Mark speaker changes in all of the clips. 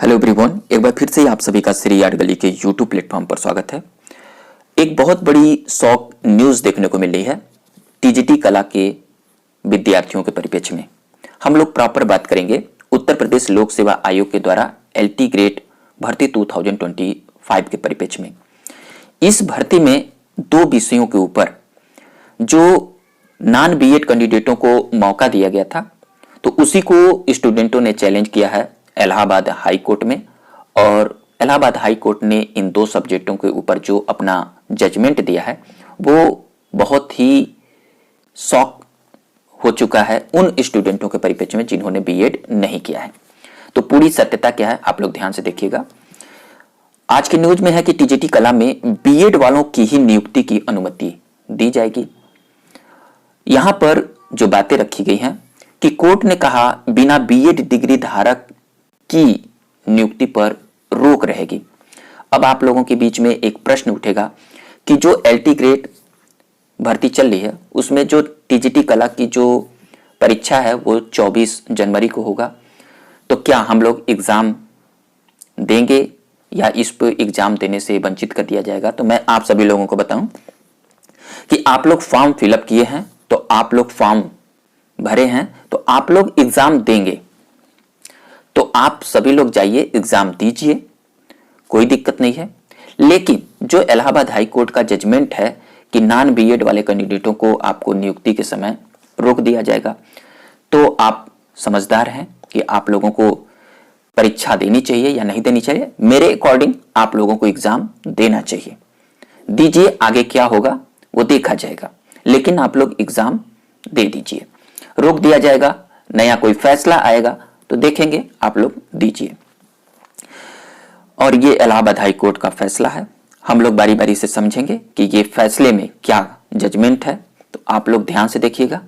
Speaker 1: Hello everyone, एक बार फिर से आप सभी का श्री आर्ट गली के यूट्यूब प्लेटफॉर्म पर स्वागत है। एक बहुत बड़ी शॉक न्यूज़ देखने को मिल रही है टीजीटी कला के विद्यार्थियों के परिप्रेक्ष्य में। हम लोग प्रॉपर बात करेंगे उत्तर प्रदेश लोक सेवा आयोग के द्वारा एलटी ग्रेड भर्ती 2025 के परिप्रेक्ष्य में। इस भर्ती में दो विषयों के ऊपर जो नॉन बीएड कैंडिडेटों को मौका दिया गया था, तो उसी को स्टूडेंटों ने चैलेंज किया है इलाहाबाद हाई कोर्ट में। और इलाहाबाद हाई कोर्ट ने इन दो सब्जेक्टों के ऊपर जो अपना जजमेंट दिया है वो बहुत ही शॉक हो चुका है उन स्टूडेंटों के परिप्रेक्ष्य में जिन्होंने बीएड नहीं किया है। तो पूरी सत्यता क्या है आप लोग ध्यान से देखिएगा। आज की न्यूज में है कि टीजीटी कला में बीएड वालों की ही नियुक्ति की अनुमति दी जाएगी। यहां पर जो बातें रखी गई हैं कि कोर्ट ने कहा बिना बीएड डिग्री धारक की नियुक्ति पर रोक रहेगी। अब आप लोगों के बीच में एक प्रश्न उठेगा कि जो एलटी ग्रेड भर्ती चल रही है उसमें जो टीजीटी कला की जो परीक्षा है वो 24 जनवरी को होगा, तो क्या हम लोग एग्जाम देंगे या इस पर एग्जाम देने से वंचित कर दिया जाएगा। तो मैं आप सभी लोगों को बताऊं कि आप लोग फॉर्म फिलअप किए हैं, तो आप लोग फॉर्म भरे हैं, तो आप लोग एग्जाम देंगे, तो आप सभी लोग जाइए एग्जाम दीजिए, कोई दिक्कत नहीं है। लेकिन जो इलाहाबाद हाई कोर्ट का जजमेंट है कि नॉन बीएड वाले कैंडिडेटों को आपको नियुक्ति के समय रोक दिया जाएगा, तो आप समझदार हैं कि आप लोगों को परीक्षा देनी चाहिए या नहीं देनी चाहिए। मेरे अकॉर्डिंग आप लोगों को एग्जाम देना चाहिए, दीजिए, आगे क्या होगा वो देखा जाएगा, लेकिन आप लोग एग्जाम दे दीजिए। रोक दिया जाएगा, नया कोई फैसला आएगा तो देखेंगे, आप लोग दीजिए। और ये इलाहाबाद हाई कोर्ट का फैसला है, हम लोग बारी बारी से समझेंगे कि ये फैसले में क्या जजमेंट है, तो आप लोग ध्यान से देखिएगा।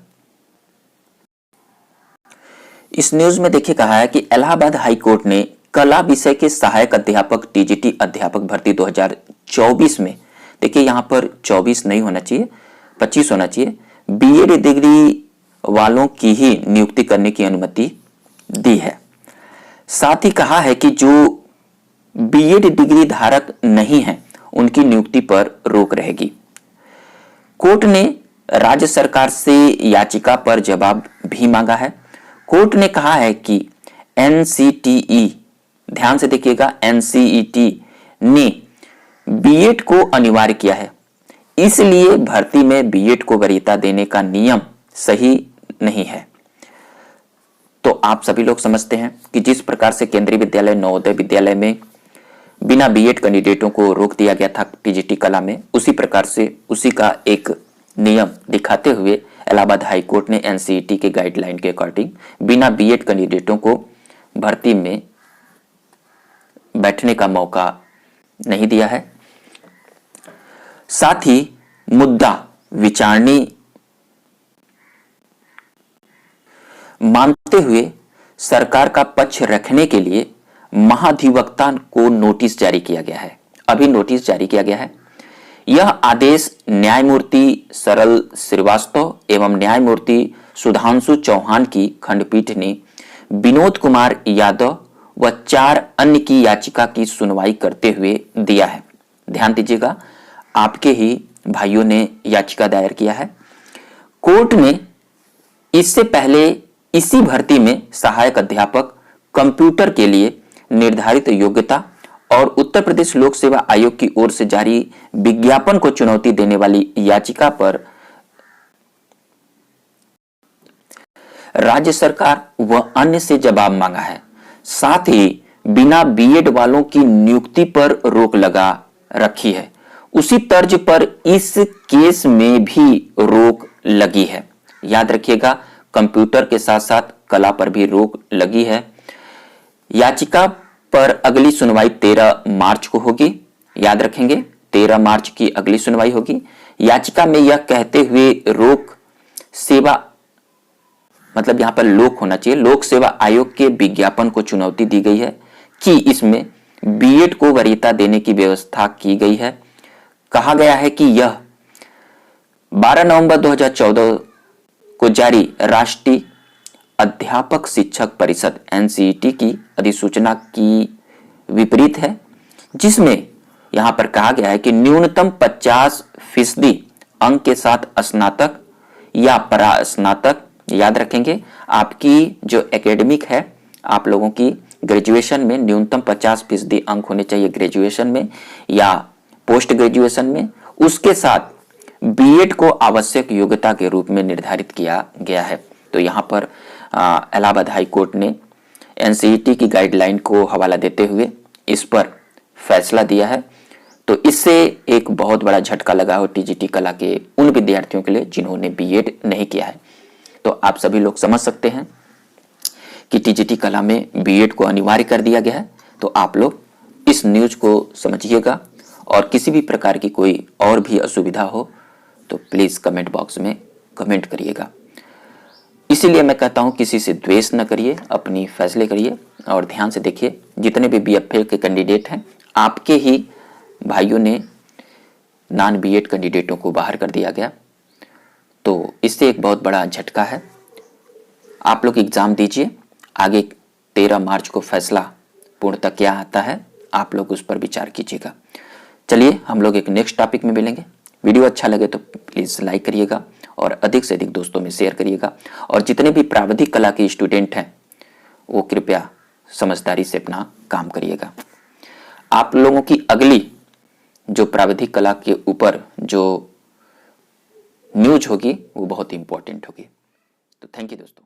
Speaker 1: इस न्यूज में देखिए कहा है कि इलाहाबाद हाई कोर्ट ने कला विषय के सहायक अध्यापक टीजीटी अध्यापक भर्ती 2024 में, देखिए यहां पर 24 नहीं होना चाहिए 25 होना चाहिए, बीएड डिग्री वालों की ही नियुक्ति करने की अनुमति दी है। साथ ही कहा है कि जो बीएड डिग्री धारक नहीं है उनकी नियुक्ति पर रोक रहेगी। कोर्ट ने राज्य सरकार से याचिका पर जवाब भी मांगा है। कोर्ट ने कहा है कि एनसीटीई, ध्यान से देखिएगा, एनसीईटी ने बीएड को अनिवार्य किया है, इसलिए भर्ती में बीएड को वरीयता देने का नियम सही नहीं है। तो आप सभी लोग समझते हैं कि जिस प्रकार से केंद्रीय विद्यालय नवोदय विद्यालय में बिना बीएड कैंडिडेटों को रोक दिया गया था टीजीटी कला में, उसी प्रकार से उसी का एक नियम दिखाते हुए इलाहाबाद हाई कोर्ट ने एनसीईटी के गाइडलाइन के अकॉर्डिंग बिना बीएड कैंडिडेटों को भर्ती में बैठने का मौका नहीं दिया है। साथ ही मुद्दा विचारणीय मानते हुए सरकार का पक्ष रखने के लिए महाधिवक्ता को नोटिस जारी किया गया है। अभी नोटिस जारी किया गया है। यह आदेश न्यायमूर्ति सरल श्रीवास्तव एवं न्यायमूर्ति सुधांशु चौहान की खंडपीठ ने विनोद कुमार यादव व 4 अन्य की याचिका की सुनवाई करते हुए दिया है। ध्यान दीजिएगा, आपके ही भाइयों ने याचिका दायर किया है। कोर्ट ने इससे पहले इसी भर्ती में सहायक अध्यापक कंप्यूटर के लिए निर्धारित योग्यता और उत्तर प्रदेश लोक सेवा आयोग की ओर से जारी विज्ञापन को चुनौती देने वाली याचिका पर राज्य सरकार व अन्य से जवाब मांगा है। साथ ही बिना बीएड वालों की नियुक्ति पर रोक लगा रखी है। उसी तर्ज पर इस केस में भी रोक लगी है। याद रखिएगा, कंप्यूटर के साथ साथ कला पर भी रोक लगी है। याचिका पर अगली सुनवाई 13 मार्च को होगी। याद रखेंगे, 13 मार्च की अगली सुनवाई होगी। याचिका में यह कहते हुए रोक सेवा, मतलब यहां पर लोक होना चाहिए, लोक सेवा आयोग के विज्ञापन को चुनौती दी गई है कि इसमें बीएड को वरीयता देने की व्यवस्था की गई है। कहा गया है कि यह 12 नवंबर 2014 को जारी राष्ट्रीय अध्यापक शिक्षक परिषद एनसीईटी की अधिसूचना की विपरीत है, जिसमें यहां पर कहा गया है कि न्यूनतम 50% अंक के साथ स्नातक या परास्नातक, याद रखेंगे आपकी जो एकेडमिक है, आप लोगों की ग्रेजुएशन में न्यूनतम 50% अंक होने चाहिए ग्रेजुएशन में या पोस्ट ग्रेजुएशन में, उसके साथ बीएड को आवश्यक योग्यता के रूप में निर्धारित किया गया है। तो यहां पर इलाहाबाद हाई कोर्ट ने एनसीईटी की गाइडलाइन को हवाला देते हुए इस पर फैसला दिया है। तो इससे एक बहुत बड़ा झटका लगा हो टीजीटी कला के उन विद्यार्थियों के लिए जिन्होंने बीएड नहीं किया है। तो आप सभी लोग समझ सकते हैं कि टीजीटी कला में बीएड को अनिवार्य कर दिया गया है। तो आप लोग इस न्यूज को समझिएगा और किसी भी प्रकार की कोई और भी असुविधा हो तो प्लीज कमेंट बॉक्स में कमेंट करिएगा। इसीलिए मैं कहता हूं किसी से द्वेष न करिए, अपनी फैसले करिए और ध्यान से देखिए। जितने भी बीएफए के कैंडिडेट हैं, आपके ही भाइयों ने नॉन बीएड कैंडिडेटों को बाहर कर दिया गया, तो इससे एक बहुत बड़ा झटका है। आप लोग एग्जाम दीजिए, आगे 13 मार्च को फैसला पूर्णतः क्या आता है, आप लोग उस पर विचार कीजिएगा। चलिए हम लोग एक नेक्स्ट टॉपिक में मिलेंगे। वीडियो अच्छा लगे तो प्लीज लाइक करिएगा और अधिक से अधिक दोस्तों में शेयर करिएगा। और जितने भी प्राविधिक कला के स्टूडेंट हैं वो कृपया समझदारी से अपना काम करिएगा। आप लोगों की अगली जो प्राविधिक कला के ऊपर जो न्यूज होगी वो बहुत इंपॉर्टेंट होगी। तो थैंक यू दोस्तों।